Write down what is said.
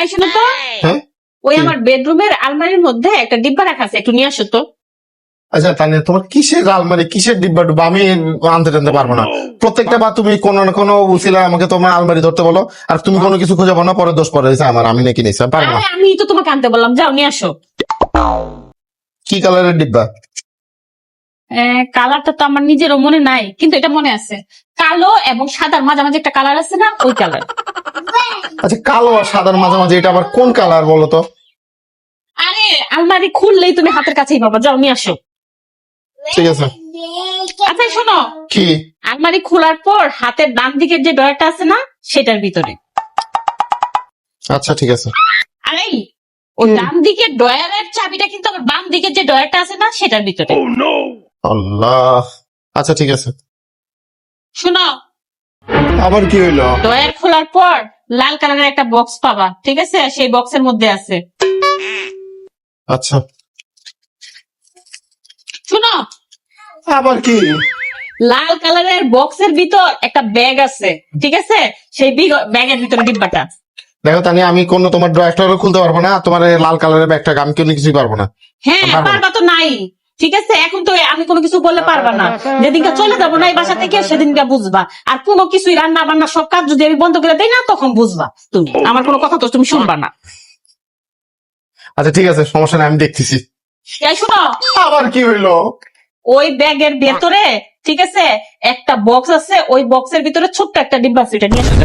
এই শোনো তো, হ্যাঁ ওই আমার বেডরুমের আলমারির মধ্যে একটা ডিব্বা রাখা আছে, একটু নিয়ে আসো তো। আচ্ছা তাহলে তোমার কিসের আলমারি কিসের ডিব্বা ডুব্বা আমি আনতে টানতে পারবো না। প্রত্যেকটা বার তুমি কোনো না কোনো উছিলা আমাকে তোমার আলমারি ধরতে বলো, আর তুমি কোনো কিছু খুঁজে পাও না, পরে দোষ পড়ে দিয়েছে আমার, আমি নাকি নিয়েছি পারবো না। আরে আমি তো তোমাকে আনতে বললাম, যাও নিয়ে আসো। কি কালারের ডিব্বা? কালারটা তো আমার নিজেরও মনে নাই, কিন্তু এটা মনে আছে, কালো এবং সাদার মাঝামাঝি একটা কালার আছে না, ওই কালার। আচ্ছা কালো আর সাদার মাঝামাঝি, এটা আবার কোন কালার বলো তো? আরে আলমারি খুললেই তুমি হাতের কাছেই পাবা, যাও নিয়ে আসো। ঠিক আছে। আচ্ছা শোনো, কি? আলমারি খোলার পর হাতের ডান দিকের যে ডয়ারটা আছে না, সেটার ভিতরে। আচ্ছা ঠিক আছে। আরে ওই ডান দিকের ডয়ারের চাবিটা কিন্তু আমার বাম দিকের যে ডয়ারটা আছে না, সেটার ভিতরে। আল্লাহ, আচ্ছা ঠিক আছে। শোনো, আবার কি হইলো? ডয়ার খোলার পর লাল কালারের একটা বক্স পাবা, ঠিক আছে? সেই বক্সের মধ্যে আছে। আচ্ছা শোনো, আবার কি? লাল কালারের বক্সের ভিতর একটা ব্যাগ আছে, ঠিক আছে? সেই ব্যাগের ভিতরে ডিব্বাটা। দেখো তানি, আমি কোনো তোমার ড্রয়ার খুলতে পারবো না, তোমার এই লাল কালারের ব্যাগটা আমি কোনো কিছুই পারবো না। হ্যাঁ পারবো না। পারবা তো নাই, ঠিক আছে? এখন তো আমি কোনো কিছু বললে পারবা না। যেদিনটা চলে যাবো না এই বাসা থেকে, সেদিনটা বুঝবা। আর কোনো কিছুই রান্না বান্না সব কাজ যদি আমি বন্ধ করে দেই না, তখন বুঝবা তুমি। আমার কোনো কথা তো তুমি শুনবা না। আচ্ছা ঠিক আছে, সমস্যা নেই, আমি দেখতেছি। এই শোনো, আবার কি হইলো? ওই ব্যাগের ভেতরে, ঠিক আছে, একটা বক্স আছে, ওই বক্সের ভিতরে ছোট্ট একটা ডিব্বা আছে, এটা নিয়ে আসো।